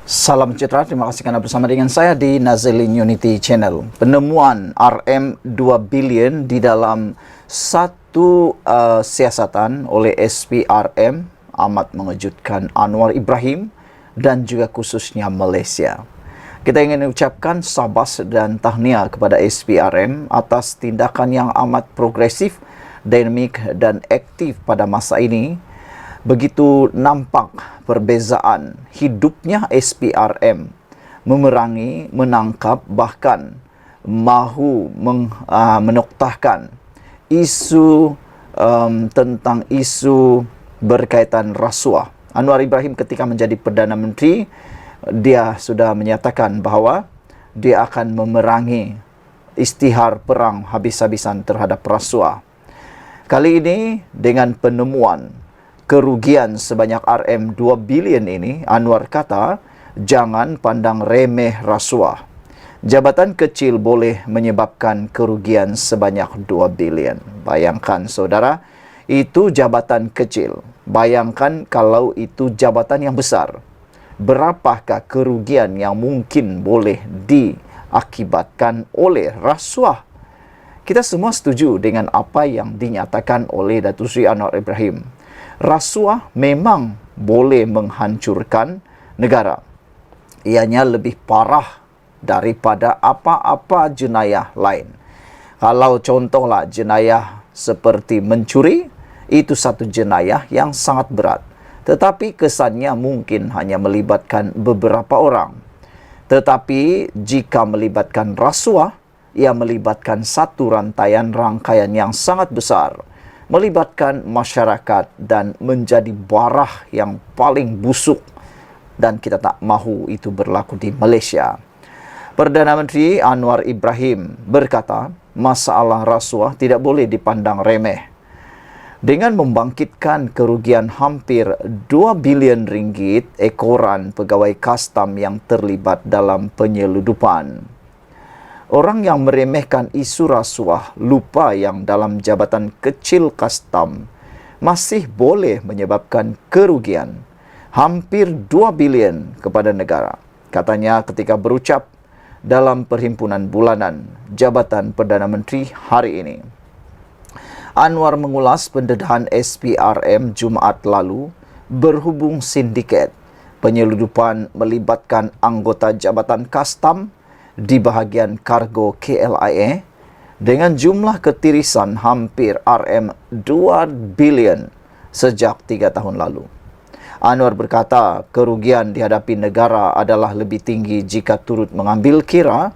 Salam sejahtera, terima kasih kerana bersama dengan saya di Nazilin Unity Channel. Penemuan RM2 billion di dalam satu siasatan oleh SPRM amat mengejutkan Anwar Ibrahim dan juga khususnya Malaysia. Kita ingin ucapkan sabas dan tahniah kepada SPRM atas tindakan yang amat progresif, dinamik dan aktif pada masa ini. Begitu nampak perbezaan hidupnya SPRM memerangi, menangkap, bahkan mahu menoktahkan isu tentang isu berkaitan rasuah. Anwar Ibrahim ketika menjadi Perdana Menteri, dia sudah menyatakan bahawa dia akan memerangi istihar perang habis-habisan terhadap rasuah. Kali ini dengan penemuan kerugian sebanyak RM2 billion ini, Anwar kata, jangan pandang remeh rasuah. Jabatan kecil boleh menyebabkan kerugian sebanyak 2 billion. Bayangkan saudara, itu jabatan kecil. Bayangkan kalau itu jabatan yang besar. Berapakah kerugian yang mungkin boleh diakibatkan oleh rasuah? Kita semua setuju dengan apa yang dinyatakan oleh Datuk Seri Anwar Ibrahim. Rasuah memang boleh menghancurkan negara. Ianya lebih parah daripada apa-apa jenayah lain. Kalau contohlah jenayah seperti mencuri, itu satu jenayah yang sangat berat. Tetapi kesannya mungkin hanya melibatkan beberapa orang. Tetapi jika melibatkan rasuah, ia melibatkan satu rangkaian yang sangat besar, melibatkan masyarakat dan menjadi barah yang paling busuk, dan kita tak mahu itu berlaku di Malaysia. Perdana Menteri Anwar Ibrahim berkata, masalah rasuah tidak boleh dipandang remeh. Dengan membangkitkan kerugian hampir 2 bilion ringgit ekoran pegawai kastam yang terlibat dalam penyeludupan. Orang yang meremehkan isu rasuah lupa yang dalam jabatan kecil kastam masih boleh menyebabkan kerugian hampir 2 bilion kepada negara. Katanya ketika berucap dalam perhimpunan bulanan Jabatan Perdana Menteri hari ini. Anwar mengulas pendedahan SPRM Jumaat lalu berhubung sindiket penyeludupan melibatkan anggota Jabatan Kastam di bahagian kargo KLIA dengan jumlah ketirisan hampir RM2 billion sejak 3 tahun lalu. Anwar berkata kerugian dihadapi negara adalah lebih tinggi jika turut mengambil kira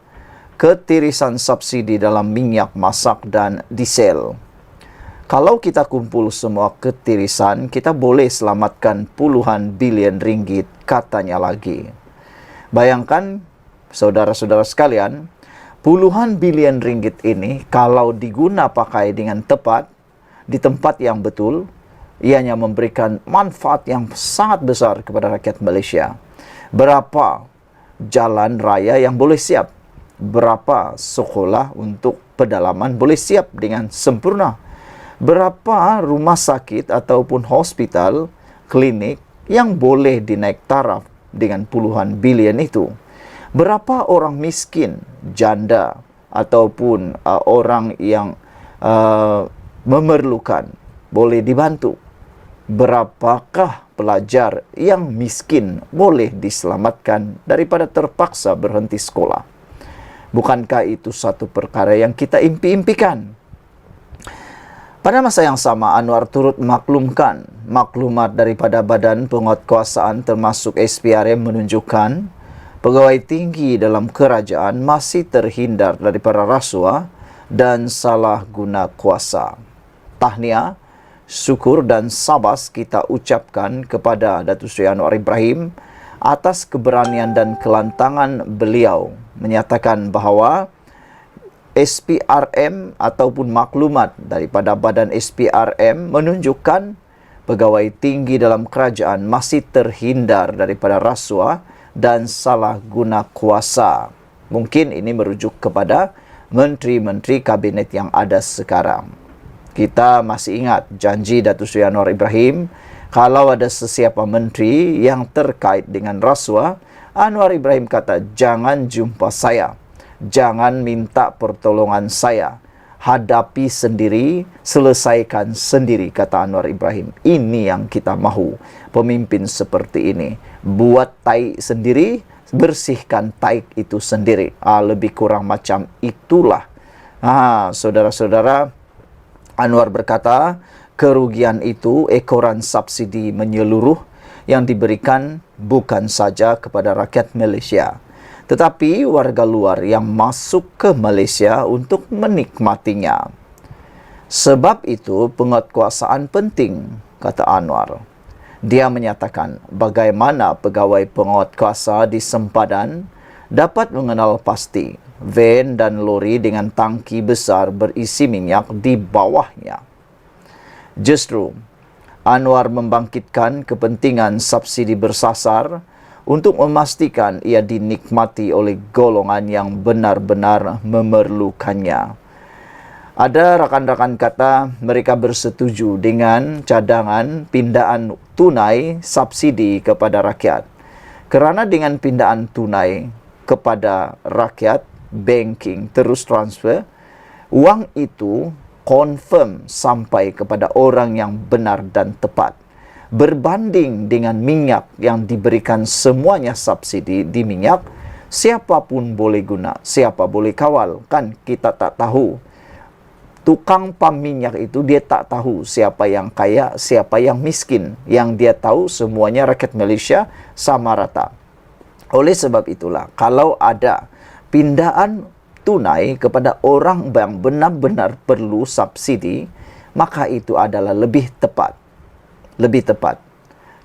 ketirisan subsidi dalam minyak masak dan diesel. Kalau kita kumpul semua ketirisan, kita boleh selamatkan puluhan bilion ringgit, katanya lagi. Bayangkan, saudara-saudara sekalian, puluhan bilion ringgit ini kalau diguna pakai dengan tepat, di tempat yang betul, ianya memberikan manfaat yang sangat besar kepada rakyat Malaysia. Berapa jalan raya yang boleh siap? Berapa sekolah untuk pedalaman boleh siap dengan sempurna? Berapa rumah sakit ataupun hospital, klinik yang boleh dinaik taraf dengan puluhan bilion itu? Berapa orang miskin, janda ataupun orang yang memerlukan boleh dibantu? Berapakah pelajar yang miskin boleh diselamatkan daripada terpaksa berhenti sekolah? Bukankah itu satu perkara yang kita impi-impikan? Pada masa yang sama, Anwar turut maklumkan maklumat daripada Badan Penguatkuasaan termasuk SPRM menunjukkan pegawai tinggi dalam kerajaan masih terhindar daripada rasuah dan salah guna kuasa. Tahniah, syukur dan sabas kita ucapkan kepada Datuk Seri Anwar Ibrahim atas keberanian dan kelantangan beliau menyatakan bahawa SPRM ataupun maklumat daripada Badan SPRM menunjukkan pegawai tinggi dalam kerajaan masih terhindar daripada rasuah dan salah guna kuasa. Mungkin ini merujuk kepada menteri-menteri kabinet yang ada sekarang. Kita masih ingat janji Datuk Seri Anwar Ibrahim, kalau ada sesiapa menteri yang terkait dengan rasuah Anwar Ibrahim kata, jangan jumpa saya, jangan minta pertolongan saya, hadapi sendiri, selesaikan sendiri, kata Anwar Ibrahim. Ini yang kita mahu, pemimpin seperti ini. Buat tai sendiri, bersihkan tai itu sendiri. Lebih kurang macam itulah. Saudara-saudara, Anwar berkata, kerugian itu ekoran subsidi menyeluruh yang diberikan bukan saja kepada rakyat Malaysia, tetapi warga luar yang masuk ke Malaysia untuk menikmatinya. Sebab itu penguatkuasaan penting, kata Anwar. Dia menyatakan bagaimana pegawai penguatkuasa di sempadan dapat mengenal pasti van dan lori dengan tangki besar berisi minyak di bawahnya. Justru, Anwar membangkitkan kepentingan subsidi bersasar untuk memastikan ia dinikmati oleh golongan yang benar-benar memerlukannya. Ada rakan-rakan kata mereka bersetuju dengan cadangan pindaan tunai subsidi kepada rakyat. Kerana dengan pindaan tunai kepada rakyat, banking terus transfer, wang itu confirm sampai kepada orang yang benar dan tepat. Berbanding dengan minyak yang diberikan semuanya subsidi di minyak, siapapun boleh guna, siapa boleh kawal, kan kita tak tahu. Tukang pam minyak itu dia tak tahu siapa yang kaya, siapa yang miskin. Yang dia tahu semuanya rakyat Malaysia sama rata. Oleh sebab itulah, kalau ada pindaan tunai kepada orang yang benar-benar perlu subsidi, maka itu adalah lebih tepat. Lebih tepat.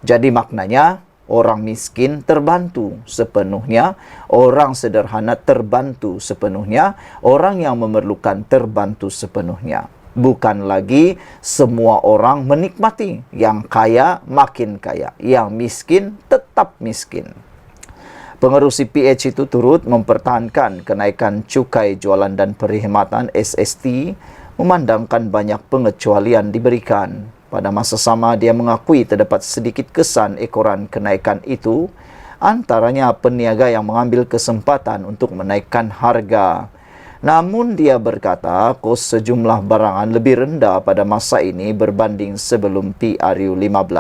Jadi maknanya, orang miskin terbantu sepenuhnya, orang sederhana terbantu sepenuhnya, orang yang memerlukan terbantu sepenuhnya. Bukan lagi semua orang menikmati. Yang kaya makin kaya, yang miskin tetap miskin. Pengerusi PH itu turut mempertahankan kenaikan cukai jualan dan perkhidmatan SST, memandangkan banyak pengecualian diberikan. Pada masa sama, dia mengakui terdapat sedikit kesan ekoran kenaikan itu, antaranya peniaga yang mengambil kesempatan untuk menaikkan harga. Namun dia berkata, kos sejumlah barangan lebih rendah pada masa ini berbanding sebelum PRU15.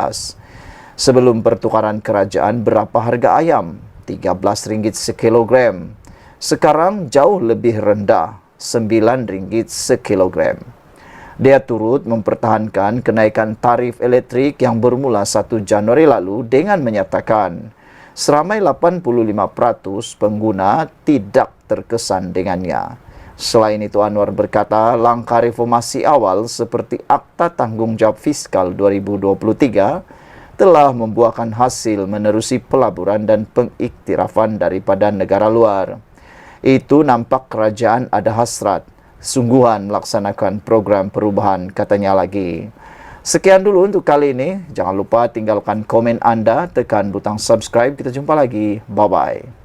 Sebelum pertukaran kerajaan, berapa harga ayam? RM13 sekilogram. Sekarang jauh lebih rendah, RM9 sekilogram. Dia turut mempertahankan kenaikan tarif elektrik yang bermula 1 Januari lalu dengan menyatakan seramai 85% pengguna tidak terkesan dengannya. Selain itu, Anwar berkata langkah reformasi awal seperti Akta Tanggungjawab Fiskal 2023 telah membuahkan hasil menerusi pelaburan dan pengiktirafan daripada negara luar. Itu nampak kerajaan ada hasrat, sungguhan melaksanakan program perubahan, katanya lagi. Sekian dulu untuk kali ini. Jangan lupa tinggalkan komen anda, tekan butang subscribe. Kita jumpa lagi. Bye-bye.